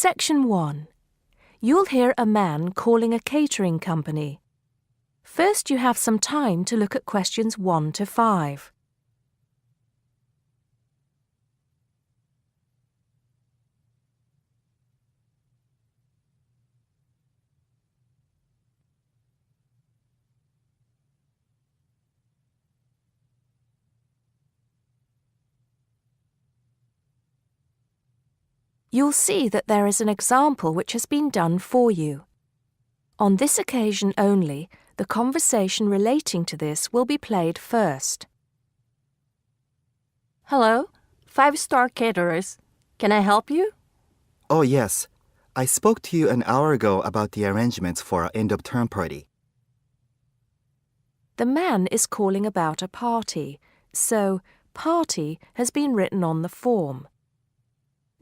Section 1. You'll hear a man calling a catering company. First, you have some time to look at questions 1 to 5. You'll see that there is an example which has been done for you. On this occasion only, the conversation relating to this will be played first. Hello, 5-star caterers. Can I help you? Oh, yes. I spoke to you an hour ago about the arrangements for our end-of-term party. The man is calling about a party, so party has been written on the form.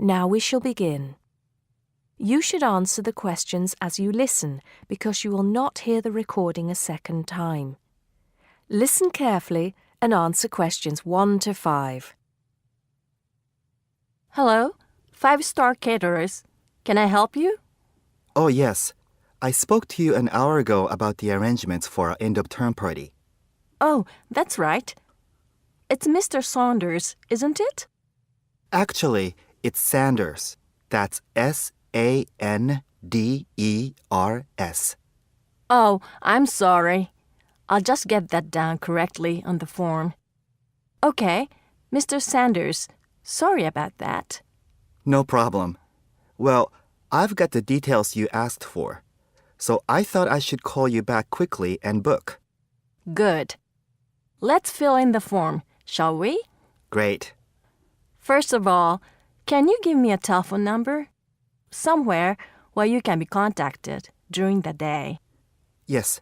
Now we shall begin. You should answer the questions as you listen because you will not hear the recording a second time. Listen carefully and answer questions 1 to 5. Hello, 5-star caterers. Can I help you? Oh, yes. I spoke to you an hour ago about the arrangements for our end-of-term party. Oh, that's right. It's Mr. Saunders, isn't it? Actually, it's Sanders. That's Sanders. Oh, I'm sorry. I'll just get that down correctly on the form. Okay, Mr. Sanders, sorry about that. No problem. Well, I've got the details you asked for, so I thought I should call you back quickly and book. Good. Let's fill in the form, shall we? Great. First of all, can you give me a telephone number? Somewhere where you can be contacted during the day. Yes,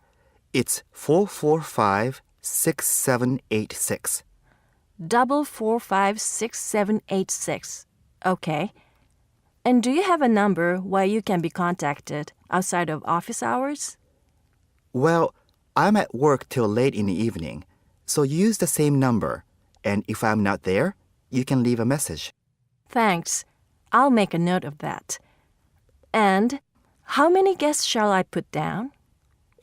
it's 445-6786. 445-6786. Okay. And do you have a number where you can be contacted outside of office hours? Well, I'm at work till late in the evening, so use the same number, and if I'm not there, you can leave a message. Thanks. I'll make a note of that. And how many guests shall I put down?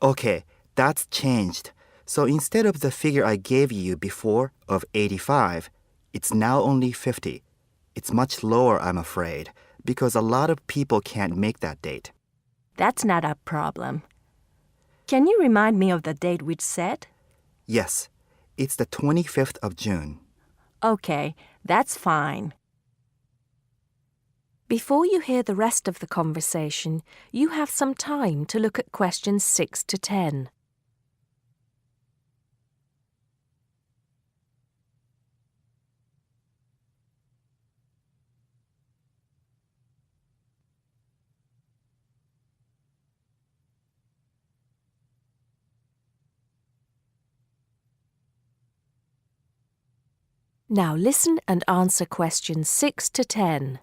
Okay, that's changed. So instead of the figure I gave you before of 85, it's now only 50. It's much lower, I'm afraid, because a lot of people can't make that date. That's not a problem. Can you remind me of the date we'd set? Yes, it's the 25th of June. Okay, that's fine. Before you hear the rest of the conversation, you have some time to look at questions 6 to 10. Now listen and answer questions 6 to 10.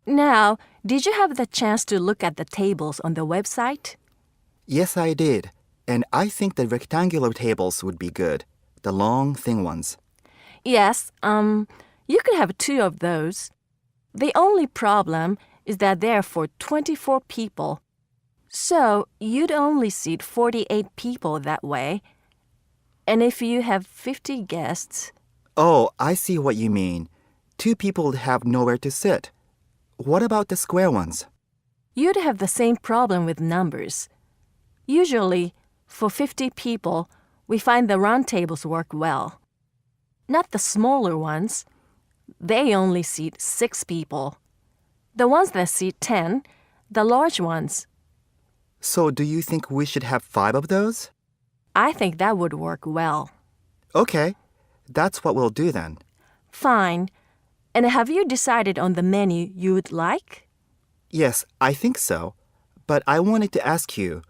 Now, did you have the chance to look at the tables on the website? Yes, I did. And I think the rectangular tables would be good. The long, thin ones. Yes, you could have 2 of those. The only problem is that they're for 24 people. So you'd only seat 48 people that way. And if you have 50 guests... Oh, I see what you mean. 2 people would have nowhere to sit. What about the square ones? You'd have the same problem with numbers. Usually, for 50 people, we find the round tables work well. Not the smaller ones. They only seat 6 people. The ones that seat 10, the large ones. So do you think we should have 5 of those? I think that would work well. Okay, that's what we'll do then. Fine. And have you decided on the menu you would like? Yes, I think so. But I wanted to ask you,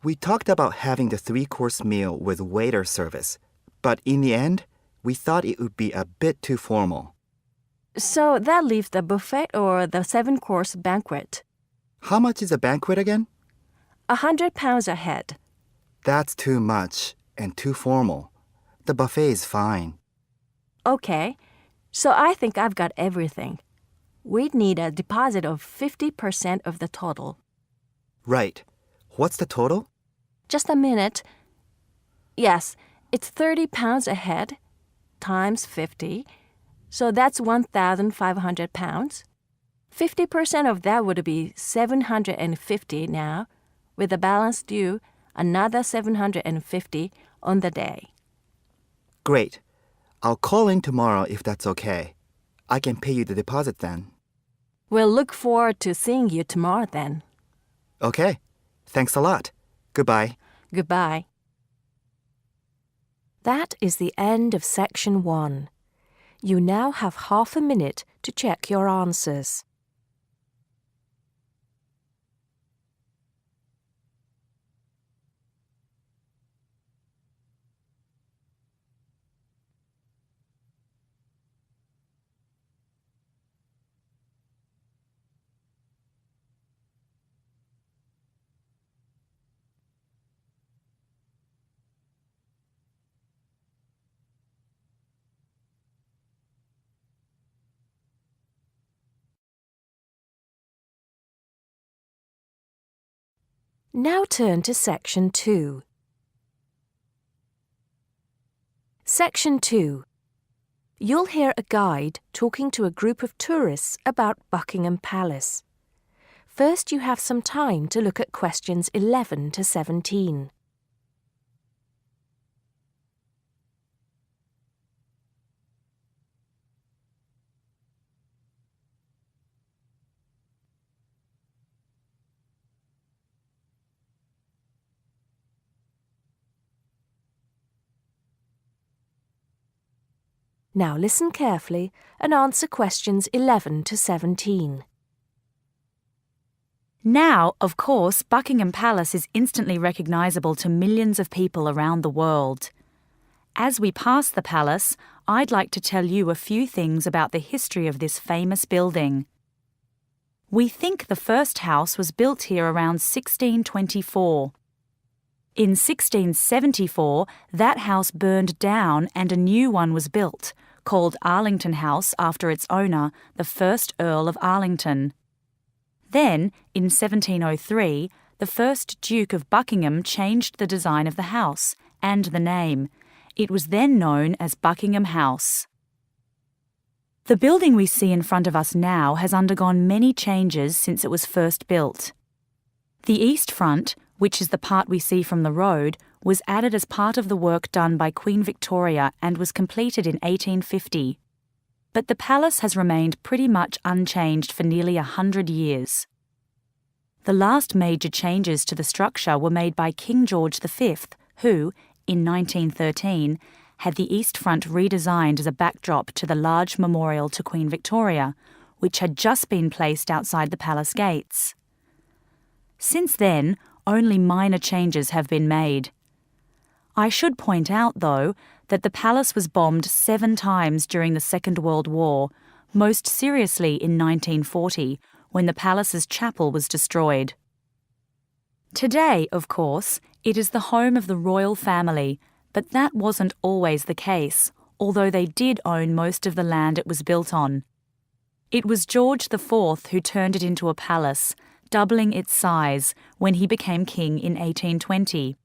we talked about having the 3-course meal with waiter service, but in the end, we thought it would be a bit too formal. So that leaves the buffet or the 7-course banquet. How much is a banquet again? £100 a head. That's too much and too formal. The buffet is fine. Okay, so I think I've got everything. we'd need a deposit of 50% of the total. Right. What's the total? Just a minute. Yes, it's £30 a head times 50, so that's £1,500. 50% of that would be $750 now, with the balance due another $750 on the day. Great. I'll call in tomorrow if that's okay. I can pay you the deposit then. We'll look forward to seeing you tomorrow then. Okay. Thanks a lot. Goodbye. Goodbye. That is the end of section 1. You now have half a minute to check your answers. Now turn to section 2. Section 2. You'll hear a guide talking to a group of tourists about Buckingham Palace. First, you have some time to look at questions 11 to 17. Now listen carefully and answer questions 11 to 17. Now, of course, Buckingham Palace is instantly recognisable to millions of people around the world. As we pass the palace, I'd like to tell you a few things about the history of this famous building. We think the first house was built here around 1624. In 1674, that house burned down and a new one was built, called Arlington House after its owner, the first Earl of Arlington. Then, in 1703, the first Duke of Buckingham changed the design of the house and the name. It was then known as Buckingham House. The building we see in front of us now has undergone many changes since it was first built. The east front, which is the part we see from the road, was added as part of the work done by Queen Victoria and was completed in 1850. But the palace has remained pretty much unchanged for nearly 100 years. The last major changes to the structure were made by King George V, who, in 1913, had the east front redesigned as a backdrop to the large memorial to Queen Victoria, which had just been placed outside the palace gates. Since then, only minor changes have been made. I should point out, though, that the palace was bombed 7 times during the Second World War, most seriously in 1940, when the palace's chapel was destroyed. Today, of course, it is the home of the royal family, but that wasn't always the case, although they did own most of the land it was built on. It was George IV who turned it into a palace, doubling its size when he became king in 1820.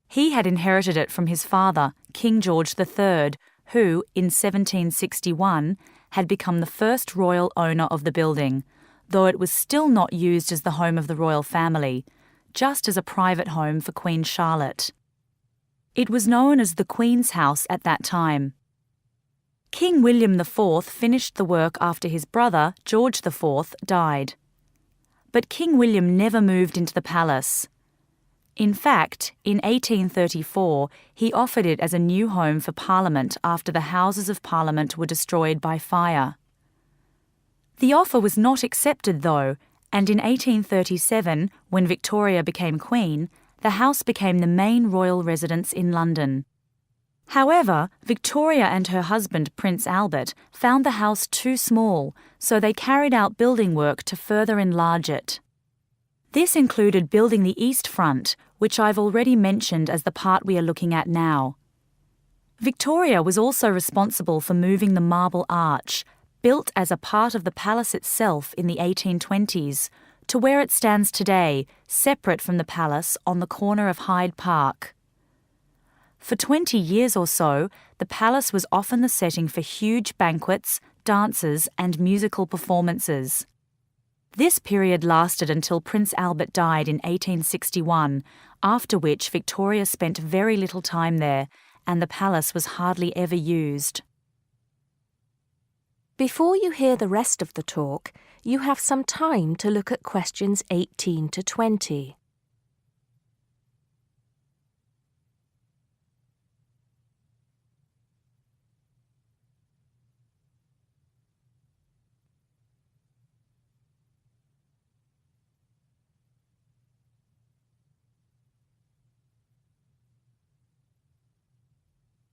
He had inherited it from his father, King George III, who, in 1761, had become the first royal owner of the building, though it was still not used as the home of the royal family, just as a private home for Queen Charlotte. It was known as the Queen's House at that time. King William IV finished the work after his brother, George IV, died. But King William never moved into the palace. In fact, in 1834, he offered it as a new home for Parliament after the Houses of Parliament were destroyed by fire. The offer was not accepted, though, and in 1837, when Victoria became Queen, the house became the main royal residence in London. However, Victoria and her husband, Prince Albert, found the house too small, so they carried out building work to further enlarge it. This included building the east front, which I've already mentioned as the part we are looking at now. Victoria was also responsible for moving the Marble Arch, built as a part of the palace itself in the 1820s, to where it stands today, separate from the palace on the corner of Hyde Park. For 20 years or so, the palace was often the setting for huge banquets, dances, and musical performances. This period lasted until Prince Albert died in 1861, after which Victoria spent very little time there, and the palace was hardly ever used. Before you hear the rest of the talk, you have some time to look at questions 18 to 20.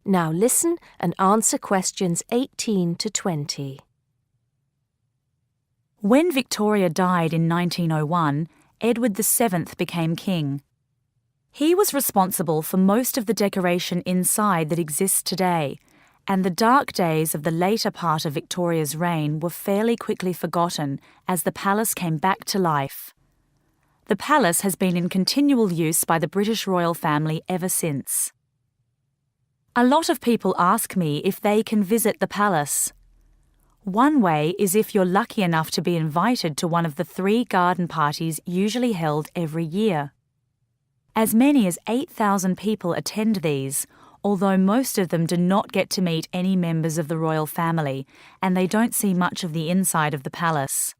Now listen and answer questions 18 to 20. When Victoria died in 1901, Edward VII became king. He was responsible for most of the decoration inside that exists today, and the dark days of the later part of Victoria's reign were fairly quickly forgotten as the palace came back to life. The palace has been in continual use by the British royal family ever since. A lot of people ask me if they can visit the palace. One way is if you're lucky enough to be invited to one of the 3 garden parties usually held every year. As many as 8,000 people attend these, although most of them do not get to meet any members of the royal family, and they don't see much of the inside of the palace.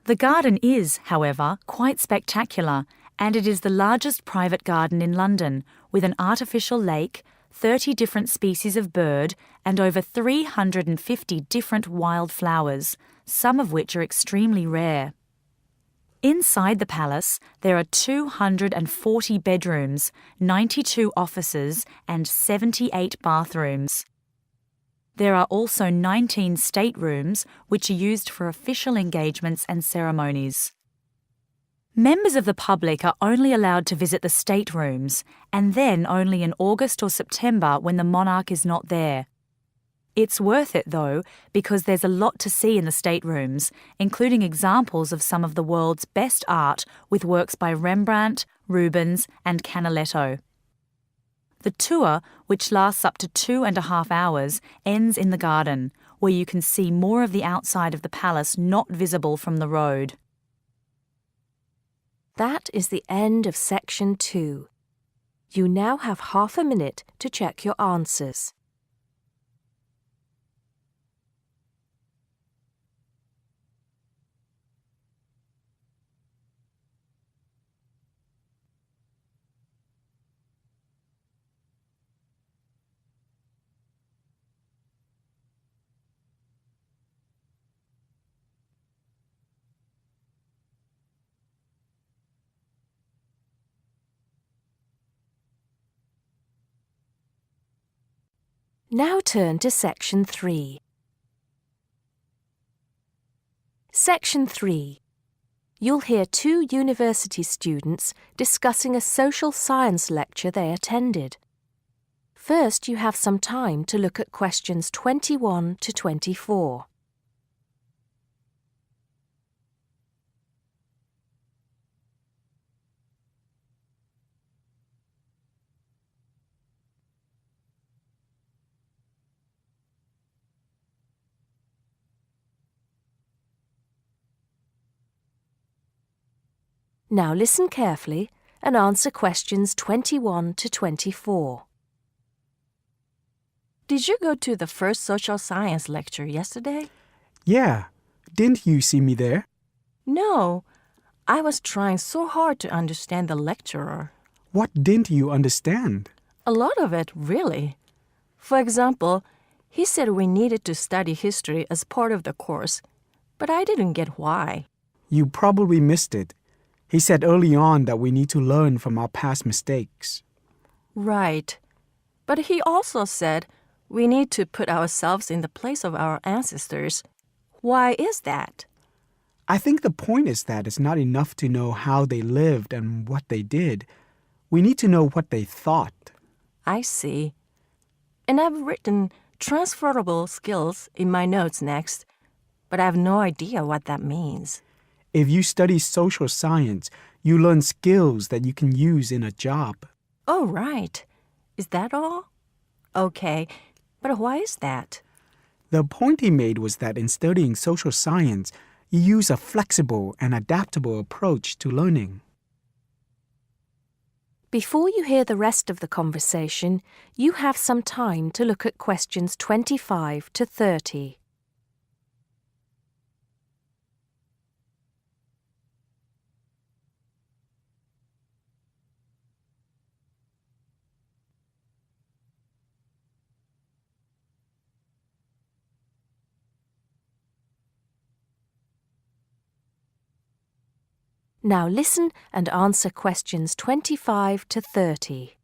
The garden is, however, quite spectacular, and it is the largest private garden in London, with an artificial lake, 30 different species of bird, and over 350 different wild flowers, some of which are extremely rare. Inside the palace, there are 240 bedrooms, 92 offices, and 78 bathrooms. There are also 19 staterooms, which are used for official engagements and ceremonies. Members of the public are only allowed to visit the staterooms, and then only in August or September when the monarch is not there. It's worth it, though, because there's a lot to see in the staterooms, including examples of some of the world's best art with works by Rembrandt, Rubens, and Canaletto. The tour, which lasts up to 2.5 hours, ends in the garden, where you can see more of the outside of the palace not visible from the road. That is the end of section 2. You now have half a minute to check your answers. Now turn to Section 3. Section 3. You'll hear 2 university students discussing a social science lecture they attended. First, you have some time to look at questions 21 to 24. Now listen carefully and answer questions 21 to 24. Did you go to the first social science lecture yesterday? Yeah. Didn't you see me there? No. I was trying so hard to understand the lecturer. What didn't you understand? A lot of it, really. For example, he said we needed to study history as part of the course, but I didn't get why. You probably missed it. He said early on that we need to learn from our past mistakes. Right. But he also said we need to put ourselves in the place of our ancestors. Why is that? I think the point is that it's not enough to know how they lived and what they did. We need to know what they thought. I see. And I've written transferable skills in my notes next, but I have no idea what that means. If you study social science, you learn skills that you can use in a job. Oh, right. Is that all? Okay, but why is that? The point he made was that in studying social science, you use a flexible and adaptable approach to learning. Before you hear the rest of the conversation, you have some time to look at questions 25 to 30. Now listen and answer questions 25 to 30.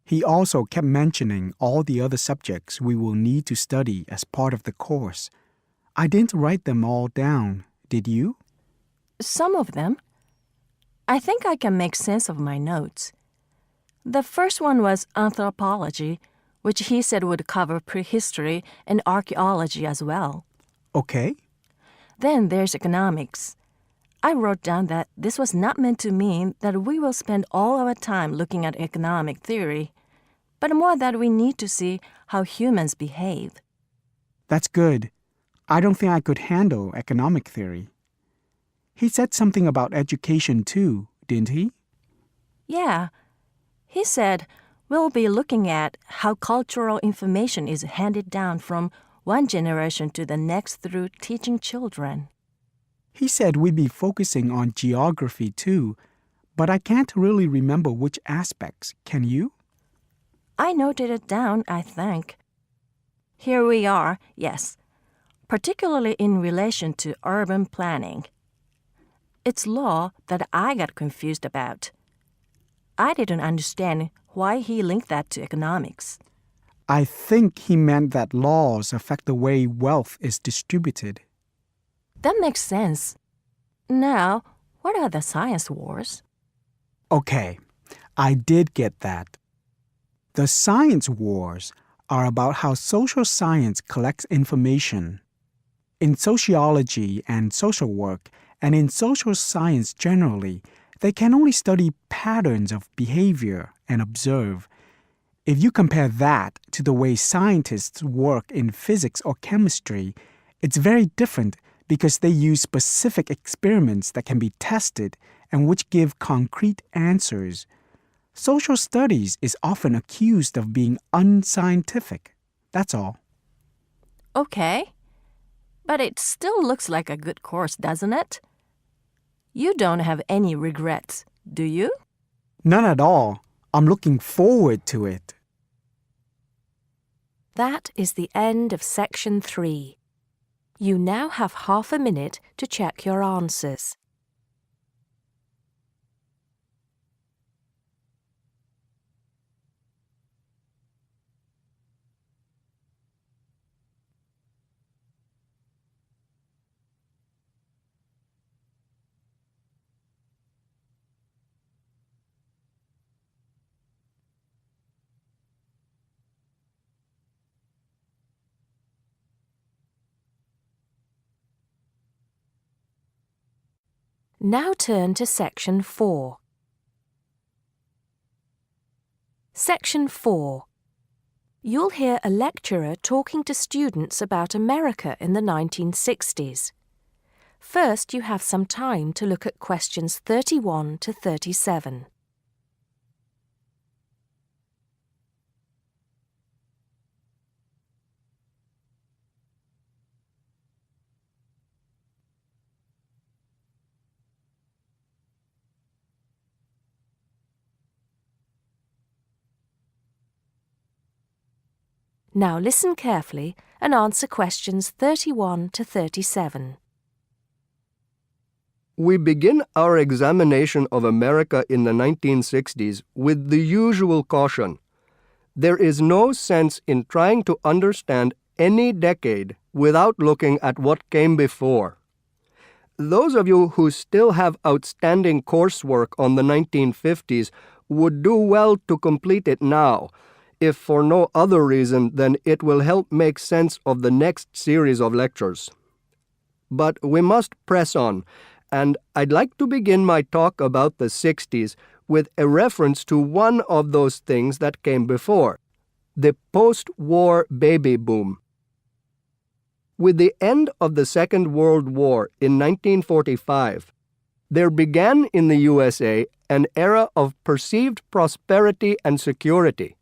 He also kept mentioning all the other subjects we will need to study as part of the course. I didn't write them all down, did you? Some of them. I think I can make sense of my notes. The first one was anthropology, which he said would cover prehistory and archaeology as well. Okay. Then there's economics. I wrote down that this was not meant to mean that we will spend all our time looking at economic theory, but more that we need to see how humans behave. That's good. I don't think I could handle economic theory. He said something about education too, didn't he? Yeah. He said we'll be looking at how cultural information is handed down from one generation to the next through teaching children. He said we'd be focusing on geography too, but I can't really remember which aspects. Can you? I noted it down, I think. Here we are, yes, particularly in relation to urban planning. It's law that I got confused about. I didn't understand why he linked that to economics. I think he meant that laws affect the way wealth is distributed. That makes sense. Now, what are the science wars? Okay, I did get that. The science wars are about how social science collects information. In sociology and social work, and in social science generally, they can only study patterns of behavior and observe. If you compare that to the way scientists work in physics or chemistry, it's very different because they use specific experiments that can be tested and which give concrete answers. Social studies is often accused of being unscientific. That's all. Okay. But it still looks like a good course, doesn't it? You don't have any regrets, do you? None at all. I'm looking forward to it. That is the end of section 3. You now have half a minute to check your answers. Now turn to section 4. Section 4. You'll hear a lecturer talking to students about America in the 1960s. First, you have some time to look at questions 31 to 37. Now listen carefully and answer questions 31 to 37. We begin our examination of America in the 1960s with the usual caution. There is no sense in trying to understand any decade without looking at what came before. Those of you who still have outstanding coursework on the 1950s would do well to complete it now. if for no other reason than it will help make sense of the next series of lectures. But we must press on, and I'd like to begin my talk about the 60s with a reference to one of those things that came before, the post-war baby boom. With the end of the Second World War in 1945, there began in the USA an era of perceived prosperity and security.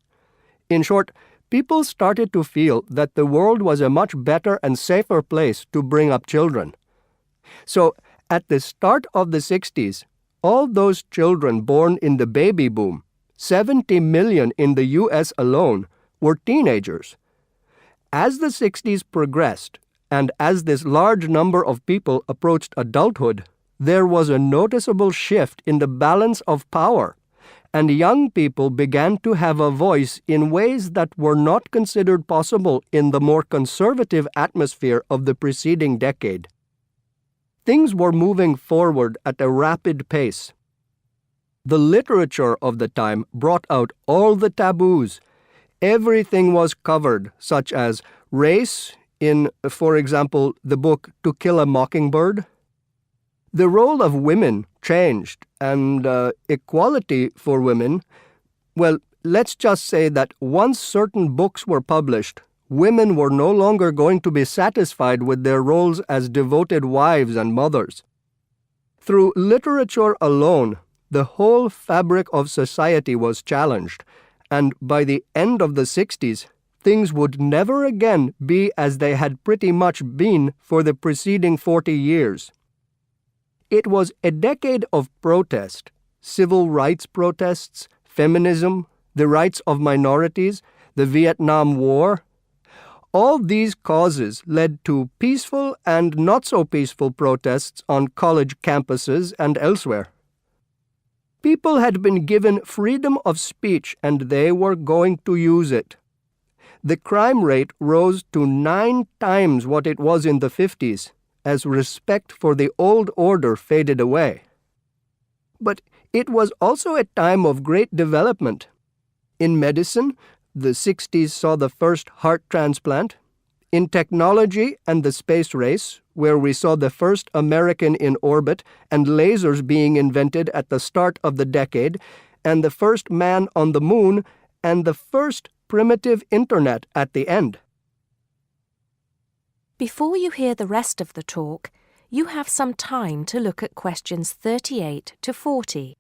In short, people started to feel that the world was a much better and safer place to bring up children. So, at the start of the 60s, all those children born in the baby boom, 70 million in the US alone, were teenagers. As the 60s progressed, and as this large number of people approached adulthood, there was a noticeable shift in the balance of power, and young people began to have a voice in ways that were not considered possible in the more conservative atmosphere of the preceding decade. Things were moving forward at a rapid pace. The literature of the time brought out all the taboos. Everything was covered, such as race in, for example, the book To Kill a Mockingbird. The role of women changed, and equality for women, well, let's just say that once certain books were published, women were no longer going to be satisfied with their roles as devoted wives and mothers. Through literature alone, the whole fabric of society was challenged, and by the end of the 60s, things would never again be as they had pretty much been for the preceding 40 years. It was a decade of protest, civil rights protests, feminism, the rights of minorities, the Vietnam War. All these causes led to peaceful and not so peaceful protests on college campuses and elsewhere. People had been given freedom of speech and they were going to use it. The crime rate rose to 9 times what it was in the 50s, as respect for the old order faded away. But it was also a time of great development. In medicine, the 60s saw the first heart transplant. In technology and the space race, where we saw the first American in orbit and lasers being invented at the start of the decade, and the first man on the moon, and the first primitive internet at the end. Before you hear the rest of the talk, you have some time to look at questions 38 to 40.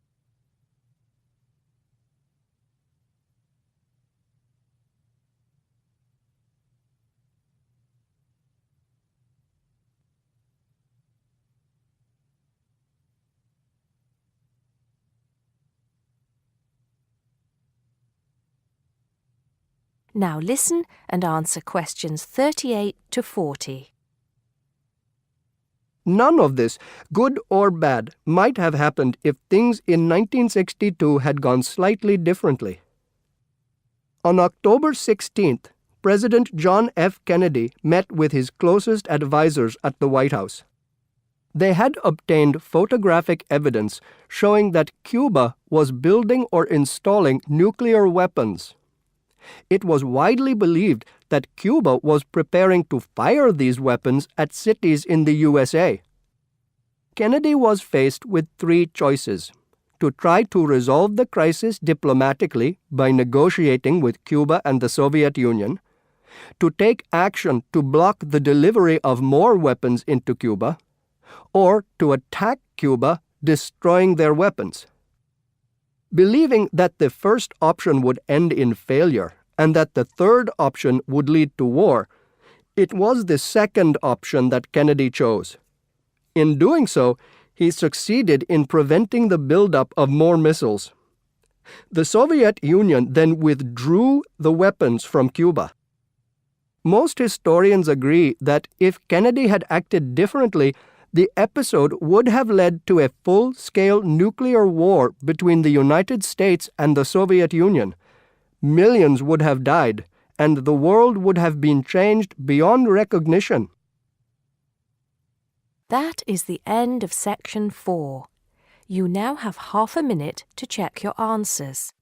Now listen and answer questions 38 to 40. None of this, good or bad, might have happened if things in 1962 had gone slightly differently. On October 16th, President John F. Kennedy met with his closest advisors at the White House. They had obtained photographic evidence showing that Cuba was building or installing nuclear weapons. It was widely believed that Cuba was preparing to fire these weapons at cities in the USA. Kennedy was faced with 3 choices: to try to resolve the crisis diplomatically by negotiating with Cuba and the Soviet Union, to take action to block the delivery of more weapons into Cuba, or to attack Cuba, destroying their weapons. Believing that the first option would end in failure and that the third option would lead to war, it was the second option that Kennedy chose. In doing so, he succeeded in preventing the buildup of more missiles. The Soviet Union then withdrew the weapons from Cuba. Most historians agree that if Kennedy had acted differently, the episode would have led to a full-scale nuclear war between the United States and the Soviet Union. Millions would have died, and the world would have been changed beyond recognition. That is the end of section 4. You now have half a minute to check your answers.